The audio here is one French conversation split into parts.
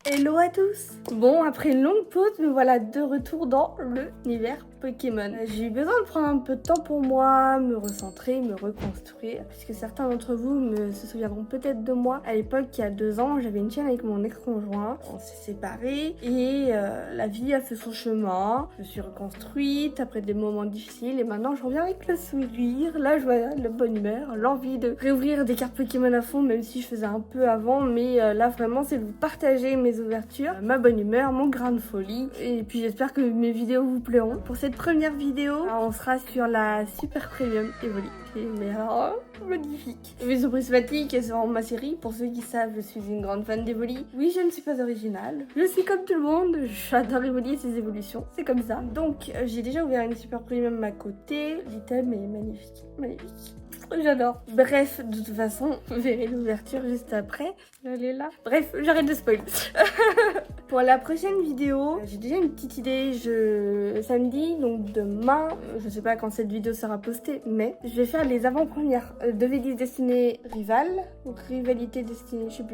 Hello à tous. Bon, après une longue pause, me voilà de retour dans l'univers Pokémon. J'ai eu besoin de prendre un peu de temps pour moi, me recentrer, me reconstruire, puisque certains d'entre vous se souviendront peut-être de moi. À l'époque, il y a 2 ans, j'avais une chaîne avec mon ex-conjoint, on s'est séparés et la vie a fait son chemin. Je me suis reconstruite après des moments difficiles et maintenant je reviens avec le sourire, la joie, la bonne humeur, l'envie de réouvrir des cartes Pokémon à fond, même si je faisais un peu avant, mais là vraiment c'est de vous partager mes ouvertures, ma bonne humeur, mon grain de folie, et puis j'espère que mes vidéos vous plairont. Pour cette première vidéo, on sera sur la Super Premium Evoli. Mais alors, magnifique. Vision prismatique, c'est vraiment ma série. Pour ceux qui savent, je suis une grande fan d'Evoli. Oui, je ne suis pas originale. Je suis comme tout le monde. J'adore Evoli et ses évolutions. C'est comme ça. Donc, j'ai déjà ouvert une Super Premium à côté. L'item est magnifique. Magnifique. J'adore. Bref, de toute façon, vous verrez l'ouverture juste après. Elle est là. Bref, j'arrête de spoil. Pour la prochaine vidéo, j'ai déjà une petite idée. Samedi, donc demain, je sais pas quand cette vidéo sera postée, mais je vais faire les avant-premières de V10 Destinée Rival, donc Rivalité Destinée, je sais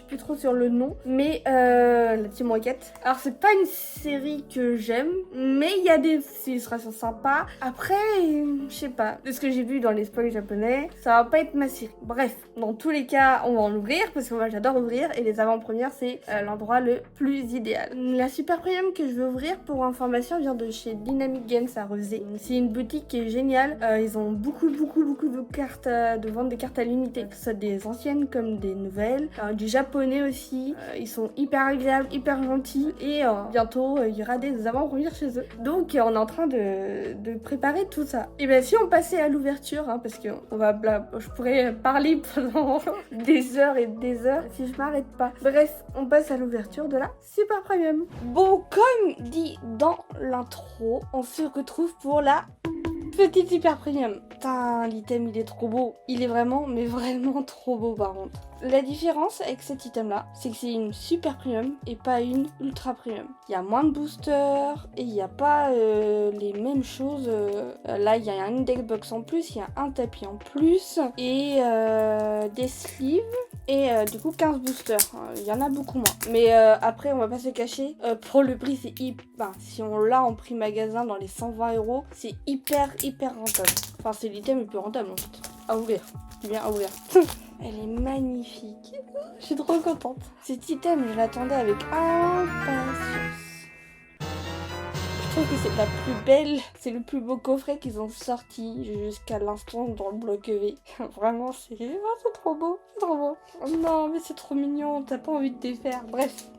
plus trop sur le nom, mais la Team Rocket. Alors c'est pas une série que j'aime, mais il y a des illustrations sympas. Après, je sais pas, de ce que j'ai vu dans les spoils japonais, ça va pas être ma série. Bref, dans tous les cas, on va en ouvrir parce que moi j'adore ouvrir et les avant-premières c'est l'endroit le plus idéal. La Super Premium que je veux ouvrir, pour information, vient de chez Dynamic Games à Rosé. C'est une boutique qui est géniale. Ils ont beaucoup de cartes, de vente des cartes à l'unité, que ce soit des anciennes comme des nouvelles, du japonais aussi. Ils sont hyper agréables, hyper gentils et bientôt il y aura des avant-premières chez eux. Donc on est en train de préparer tout ça. Et bien si on passait à l'ouverture, parce que je pourrais parler pendant des heures et des heures si je m'arrête pas. Bref, on passe à l'ouverture de la Super Premium. Bon, comme dit dans l'intro, on se retrouve pour la petite Super Premium. Putain, l'item il est trop beau. Il est vraiment, mais vraiment trop beau par contre. La différence avec cet item là, c'est que c'est une Super Premium et pas une Ultra Premium. Il y a moins de boosters et il n'y a pas les mêmes choses. Là, il y a un index box en plus, il y a un tapis en plus et des sleeves. Et du coup 15 boosters, il y en a beaucoup moins. Mais après on va pas se cacher, pour le prix c'est si on l'a en prix magasin dans les 120 €, c'est hyper rentable. Enfin c'est l'item le plus rentable en fait. À ouvrir, je dis bien à ouvrir. Elle est magnifique, je suis trop contente. Cet item je l'attendais avec impatience. Je trouve que c'est la plus belle, c'est le plus beau coffret qu'ils ont sorti jusqu'à l'instant dans le bloc EV. Vraiment, c'est trop beau, c'est trop beau. Oh non, mais c'est trop mignon, t'as pas envie de défaire. Bref,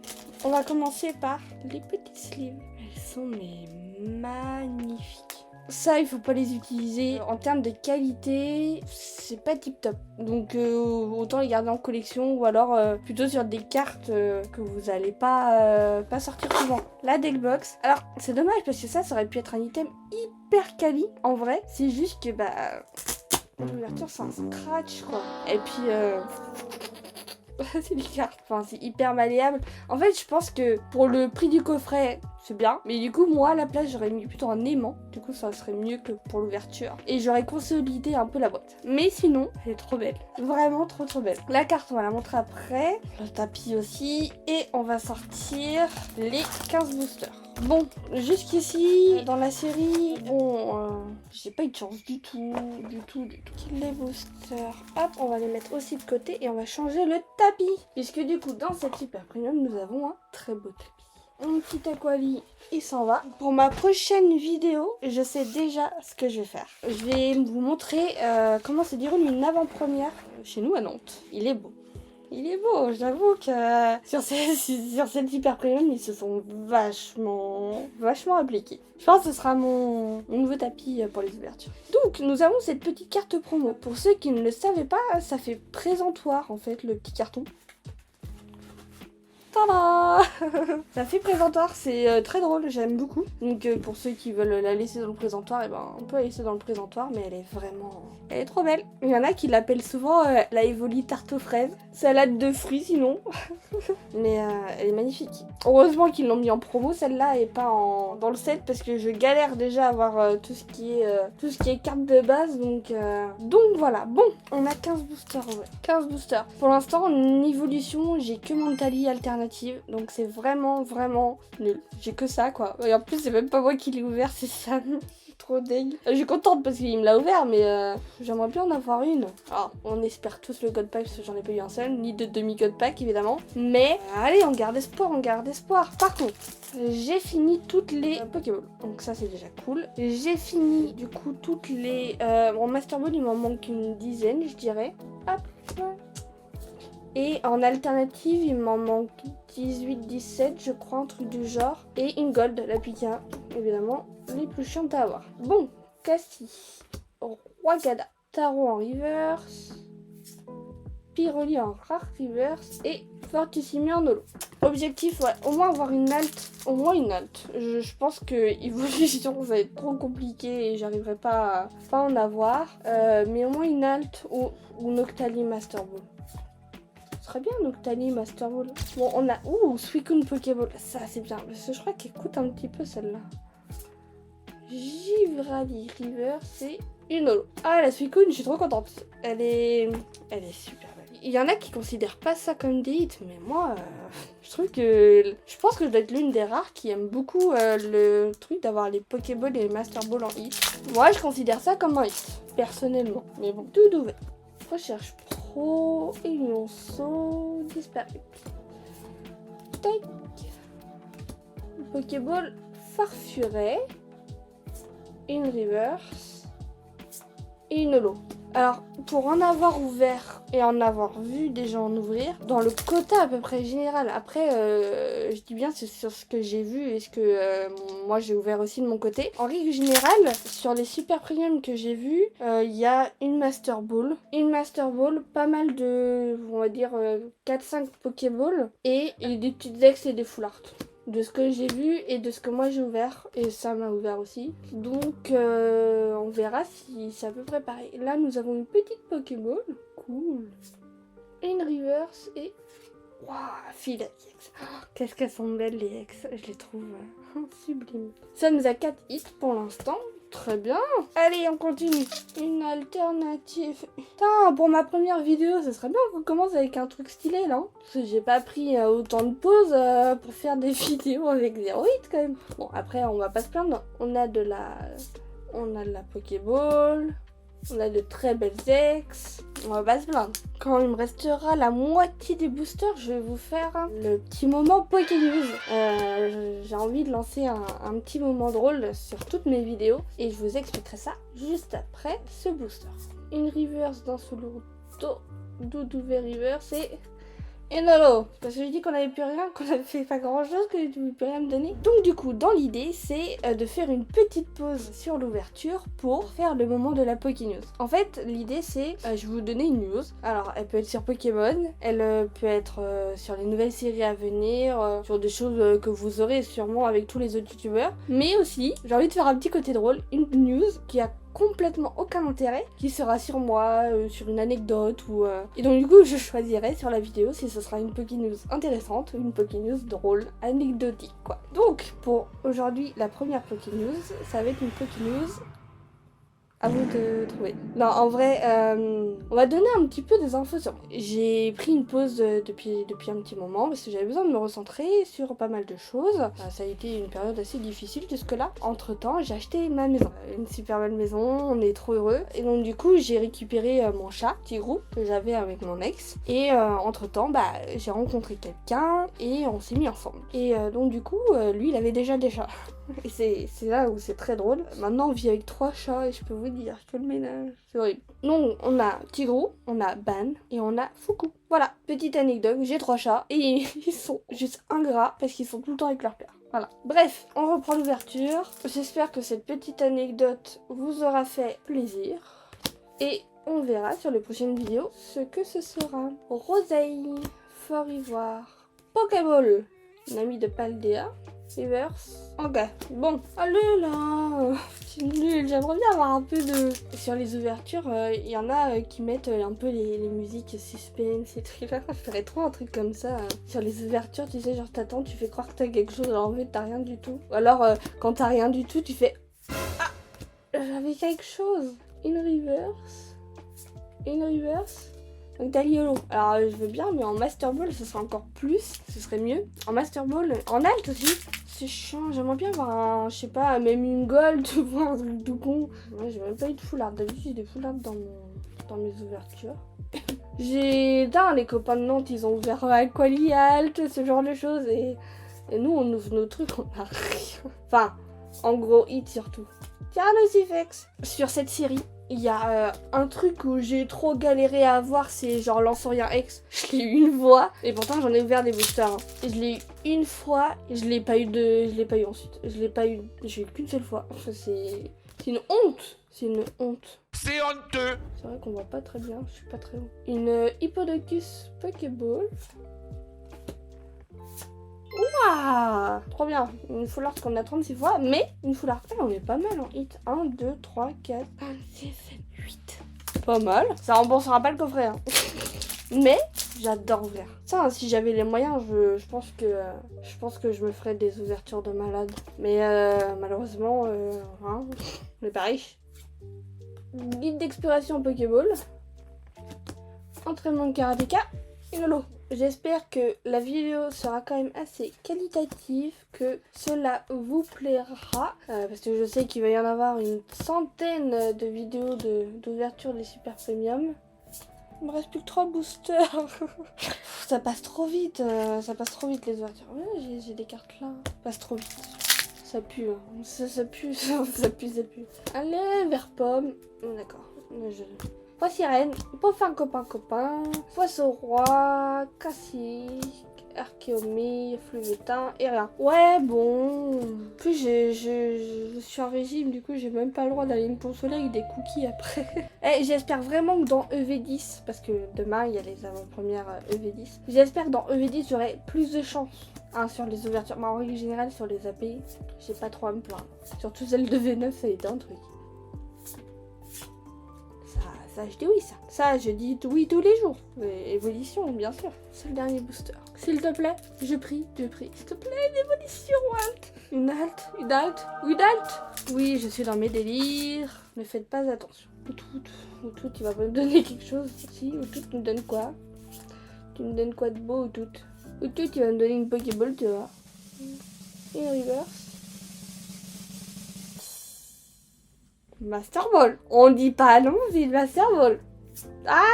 on va commencer par les petits sleeves. Elles sont mais magnifiques. Ça, il faut pas les utiliser. En termes de qualité, c'est pas tip top. Donc autant les garder en collection ou alors plutôt sur des cartes que vous allez pas sortir souvent. La deckbox. Alors c'est dommage parce que ça aurait pu être un item hyper quali en vrai. C'est juste que l'ouverture c'est un scratch quoi. Et puis c'est des cartes. Enfin c'est hyper malléable. En fait je pense que pour le prix du coffret c'est bien, mais du coup moi à la place j'aurais mis plutôt un aimant, du coup ça serait mieux que pour l'ouverture et j'aurais consolidé un peu la boîte. Mais sinon elle est trop belle, vraiment trop belle. La carte on va la montrer après, le tapis aussi et on va sortir les 15 boosters. Bon, jusqu'ici dans la série, j'ai pas eu de chance du tout. Les boosters, hop, on va les mettre aussi de côté et on va changer le tapis, puisque du coup dans cette Super Premium nous avons un très beau tapis. Un petit aquavit, il s'en va. Pour ma prochaine vidéo, je sais déjà ce que je vais faire. Je vais vous montrer comment se déroule une avant-première chez nous à Nantes. Il est beau. Il est beau, j'avoue que sur cette Super Premium, ils se sont vachement appliqués. Je pense que ce sera mon nouveau tapis pour les ouvertures. Donc, nous avons cette petite carte promo. Pour ceux qui ne le savaient pas, ça fait présentoir en fait, le petit carton. Tada. Ça fait présentoir, c'est très drôle, j'aime beaucoup. Donc pour ceux qui veulent la laisser dans le présentoir, on peut la laisser dans le présentoir, mais elle est trop belle. Il y en a qui l'appellent souvent la Evoli tarte aux fraises, salade de fruits sinon. Mais elle est magnifique. Heureusement qu'ils l'ont mis en promo celle-là et pas dans le set parce que je galère déjà à avoir tout ce qui est carte de base, donc voilà. Bon, on a 15 boosters, ouais. 15 boosters. Pour l'instant en évolution, j'ai que Mentali alternative, donc c'est vraiment, vraiment nul. J'ai que ça, quoi. Et en plus, c'est même pas moi qui l'ai ouvert, c'est ça. Trop dingue. Je suis contente parce qu'il me l'a ouvert, mais j'aimerais bien en avoir une. Alors, on espère tous le God Pack parce que j'en ai pas eu un seul, ni de demi-God Pack évidemment. Mais allez, on garde espoir, on garde espoir. Par contre, j'ai fini toutes les Pokéballs. Donc ça, c'est déjà cool. J'ai fini du coup toutes les... Mon Master Ball, il m'en manque une dizaine, je dirais. Hop. Et en alternative, il m'en manque 18-17, je crois, un truc du genre. Et une Gold, la Pika, évidemment, les plus chiantes à avoir. Bon, Cassie, Rwagada, Taro en reverse, Pyroli en rare reverse et Fortissimi en holo. Objectif, ouais, au moins avoir une alt, au moins une alt. Je pense que Evolution va être trop compliqué et j'arriverai pas à en avoir. Mais au moins une alt ou Noctali Master Ball. Très bien Noctali Master Ball. Bon, on a... Ouh, Suicune Pokéball. Ça, c'est bien. Parce que je crois qu'elle coûte un petit peu celle-là. Givrali River, c'est une holo. Ah, la Suicune, je suis trop contente. Elle est super belle. Il y en a qui considèrent pas ça comme des hits, mais moi, je trouve que... Je pense que je dois être l'une des rares qui aime beaucoup le truc d'avoir les Pokéball et les Master Ball en hit. Moi, je considère ça comme un hit, personnellement. Mais bon, tout ouvert. Recherche pro et lionceau disparu. Tac. Pokéball Farfuret. Une reverse. Et une holo. Alors, pour en avoir ouvert et en avoir vu déjà en ouvrir, dans le quota à peu près général, après, je dis bien c'est sur ce que j'ai vu et ce que moi j'ai ouvert aussi de mon côté. En règle générale, sur les super premium que j'ai vus, il y a une Master Ball, pas mal de, on va dire, 4-5 Pokéball et des petites ex et des full art. De ce que j'ai vu et de ce que moi j'ai ouvert, et ça m'a ouvert aussi. Donc on verra si c'est à peu près pareil. Là nous avons une petite Pokéball, cool, une reverse et waouh, fille ex. Oh, qu'est-ce qu'elles sont belles les ex, je les trouve sublimes. Ça nous a 4 hits pour l'instant. Très bien. Allez, on continue. Une alternative. Putain, pour ma première vidéo, ce serait bien qu'on commence avec un truc stylé, là. Parce que j'ai pas pris autant de pauses pour faire des vidéos avec 0 hits, quand même. Bon, après, on va pas se plaindre. On a de la Pokéball. On a de très belles ex. On va pas se plaindre. Quand il me restera la moitié des boosters, je vais vous faire le petit moment Pokénews. J'ai envie de lancer un petit moment drôle sur toutes mes vidéos. Et je vous expliquerai ça juste après ce booster. Une reverse dans Soloto. Doudouvé reverse et... Et non, parce que je dis qu'on avait plus rien, qu'on avait fait pas grand chose, que tu ne peux rien me donner. Donc du coup, dans l'idée, c'est de faire une petite pause sur l'ouverture pour faire le moment de la Pokénews. En fait, l'idée c'est, je vais vous donner une news. Alors, elle peut être sur Pokémon, elle peut être sur les nouvelles séries à venir, sur des choses que vous aurez sûrement avec tous les autres youtubeurs. Mais aussi, j'ai envie de faire un petit côté drôle, une news qui a complètement aucun intérêt, qui sera sur moi, sur une anecdote ou... Et donc du coup je choisirai sur la vidéo si ce sera une Pokénews intéressante ou une Pokénews drôle, anecdotique quoi. Donc pour aujourd'hui la première Pokénews, ça va être une Pokénews... À vous de trouver. Non, en vrai, on va donner un petit peu des infos sur moi. J'ai pris une pause depuis un petit moment parce que j'avais besoin de me recentrer sur pas mal de choses. Ça a été une période assez difficile jusque-là. Entre-temps, j'ai acheté ma maison. Une super belle maison, on est trop heureux. Et donc du coup, j'ai récupéré mon chat, Tigrou, que j'avais avec mon ex. Et entre-temps, j'ai rencontré quelqu'un et on s'est mis ensemble. Et donc du coup, lui, il avait déjà des chats. Et c'est là où c'est très drôle. Maintenant, on vit avec 3 chats et je peux vous dire que le ménage, c'est horrible. Donc, on a Tigrou, on a Ban et on a Fuku. Voilà, petite anecdote, j'ai 3 chats et ils sont juste ingrats parce qu'ils sont tout le temps avec leur père. Voilà. Bref, on reprend l'ouverture. J'espère que cette petite anecdote vous aura fait plaisir. Et on verra sur les prochaines vidéos ce que ce sera. Roseille, Fort Ivoire, Pokéball, Nami de Paldea. Reverse. Ok, bon. Allez là, c'est nul. J'aimerais bien avoir un peu de... Sur les ouvertures, il y en a qui mettent un peu les musiques suspense et thriller. Je ferais trop un truc comme ça. Sur les ouvertures, tu sais, genre t'attends, tu fais croire que t'as quelque chose alors en fait t'as rien du tout. Ou alors quand t'as rien du tout, tu fais... Ah, j'avais quelque chose. Une reverse. Donc t'as YOLO. Alors je veux bien, mais en Master Ball, ce serait encore plus. Ce serait mieux. En Master Ball, en alt aussi. C'est chiant, j'aimerais bien avoir un, je sais pas, même une gold, voir un truc tout con. Moi j'ai même pas eu de full art. D'habitude j'ai des full art dans mes ouvertures. Les copains de Nantes, ils ont ouvert Aquali Alt, ce genre de choses. Et nous, on ouvre nos trucs, on a rien. Enfin, en gros, hit surtout. Tiens, Lucifex. Sur cette série, il y a un truc où j'ai trop galéré à avoir, c'est genre Lancerien X. Je l'ai eu une fois, et pourtant j'en ai ouvert des boosters. Hein. Je l'ai eu une fois, et je l'ai pas eu ensuite. J'ai eu qu'une seule fois. Enfin, c'est une honte. C'est une honte. C'est honteux. C'est vrai qu'on voit pas très bien, je suis pas très haut. Une Hippodocus Pokéball. Ouah, trop bien. Une full art qu'on a 36 fois, mais une full art. On est pas mal en hit. 1, 2, 3, 4, 5, 6, 7, 8. Pas mal. Ça remboursera pas le coffret. Hein. Mais j'adore ouvrir. Ça, hein, si j'avais les moyens, je pense que je me ferais des ouvertures de malade. Mais malheureusement, hein, on n'est pas riche. Guide d'exploration Pokéball. Entraînement de karatéka. Et lolo. J'espère que la vidéo sera quand même assez qualitative, que cela vous plaira. Parce que je sais qu'il va y en avoir une centaine de vidéos d'ouverture des super premium. Il me reste plus que 3 boosters. Ça passe trop vite les ouvertures. Ouais, j'ai des cartes là. Ça passe trop vite. Ça pue, hein. Ça pue, ça pue. Allez, vert pomme. D'accord. Pois sirène, Poffin copain, Poisson roi, Cassique, Archéomie, Fluvétin et rien. Ouais, bon. En plus, je suis en régime, du coup, j'ai même pas le droit d'aller me consoler avec des cookies après. Et j'espère vraiment que dans EV10, parce que demain, il y a les avant-premières EV10, j'espère que dans EV10, j'aurai plus de chance. Hein, sur les ouvertures, mais en règle générale, sur les API, j'ai pas trop à me plaindre. Surtout celle de V9, ça a été un truc. Ça, je dis oui, ça. Ça, je dis oui tous les jours. Évolution, bien sûr. C'est le dernier booster. S'il te plaît, je prie. S'il te plaît, une évolution, alt. Une alt. Oui, je suis dans mes délires. Ne faites pas attention. Outout, il va me donner quelque chose. Si, Outout me donne quoi? Tu me donnes quoi de beau, Outout? Outout, il va me donner une Pokéball, tu vois. Et reverse. Master Ball. On dit pas non, c'est Master Ball. Ah,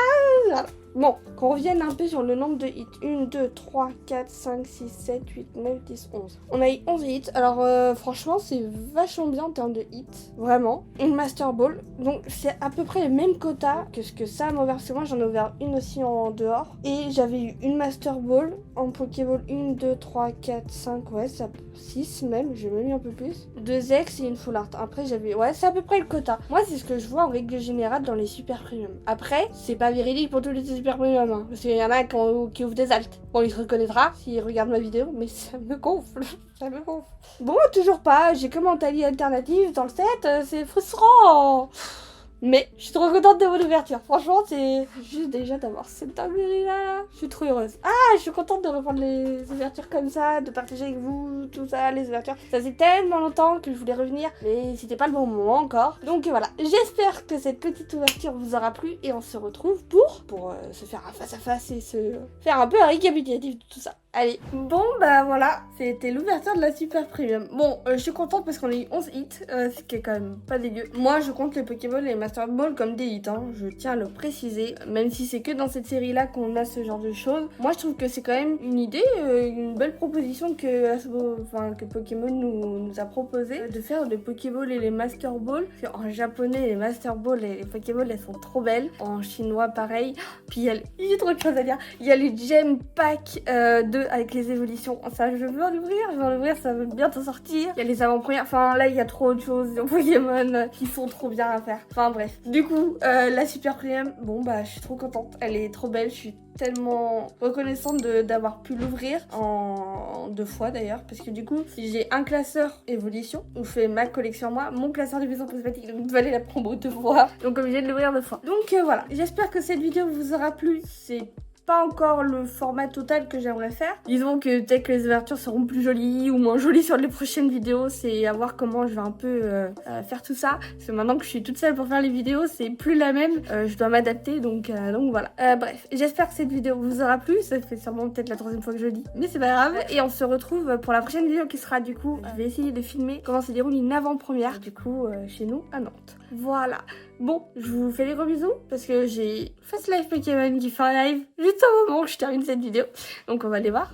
voilà. Bon, qu'on revienne un peu sur le nombre de hits. 1, 2, 3, 4, 5, 6, 7, 8, 9, 10, 11. On a eu 11 hits. Alors franchement, c'est vachement bien en termes de hits. Vraiment. Une Master Ball. Donc c'est à peu près le même quota que ce que Sam a ouvert. Parce que moi, j'en ai ouvert une aussi en dehors. Et j'avais eu une Master Ball en Pokéball. 1, 2, 3, 4, 5, ouais, ça 6 même. J'ai même mis un peu plus. 2 X et une Full Art. Après, j'avais... Ouais, c'est à peu près le quota. Moi, c'est ce que je vois en règle générale dans les super premium. Après, c'est pas véridique pour tous les super premium, hein, parce qu'il y en a qui ouvrent des altes. Bon, il se reconnaîtra s'il regarde ma vidéo, mais ça me gonfle. Bon, toujours pas, j'ai que mentalité alternative dans le set, c'est frustrant. Mais je suis trop contente de mon ouverture. Franchement, c'est juste déjà d'avoir cette tablerie là. Je suis trop heureuse. Ah, je suis contente de reprendre les ouvertures comme ça, de partager avec vous tout ça, les ouvertures. Ça faisait tellement longtemps que je voulais revenir, mais c'était pas le bon moment encore. Donc voilà, j'espère que cette petite ouverture vous aura plu et on se retrouve pour se faire un face à face et se faire un peu un récapitulatif de tout ça. Allez, bon bah voilà, c'était l'ouverture de la super premium. Bon, je suis contente parce qu'on a eu 11 hits, ce qui est quand même pas dégueu. Moi, je compte les Pokéball et les Master Ball comme des hits, hein. Je tiens à le préciser, même si c'est que dans cette série-là qu'on a ce genre de choses. Moi, je trouve que c'est quand même une idée, une belle proposition que Pokémon nous a proposé de faire les Pokéball et les Master Ball. En japonais, les Master Ball et les Pokéball, elles sont trop belles. En chinois, pareil. Puis il y a trop de choses à dire. Il y a les Gem Pack avec les évolutions. Ça, je veux en ouvrir, ça va bientôt sortir. Il y a les avant-premières. Enfin, là, il y a trop de choses de Pokémon qui sont trop bien à faire. Enfin, bref. Du coup, la super premium, bon, bah, je suis trop contente. Elle est trop belle. Je suis tellement reconnaissante d'avoir pu l'ouvrir en 2 fois d'ailleurs, parce que du coup j'ai un classeur évolution où je fais ma collection moi, mon classeur de maison prismatique, donc il fallait la promo 2 fois, donc obligé de l'ouvrir 2 fois. Donc voilà, j'espère que cette vidéo vous aura plu. C'est pas encore le format total que j'aimerais faire. Disons que peut-être que les ouvertures seront plus jolies ou moins jolies sur les prochaines vidéos. C'est à voir comment je vais un peu faire tout ça. Parce que maintenant que je suis toute seule pour faire les vidéos, c'est plus la même. Je dois m'adapter, donc voilà. Bref, j'espère que cette vidéo vous aura plu. Ça fait sûrement peut-être la 3e fois que je le dis, mais c'est pas grave. Et on se retrouve pour la prochaine vidéo qui sera du coup, je vais essayer de filmer comment se déroule une avant-première du coup chez nous à Nantes. Voilà. Bon, je vous fais des gros bisous parce que j'ai Fast Life Pokémon qui fait un live juste au moment où je termine cette vidéo. Donc on va aller voir.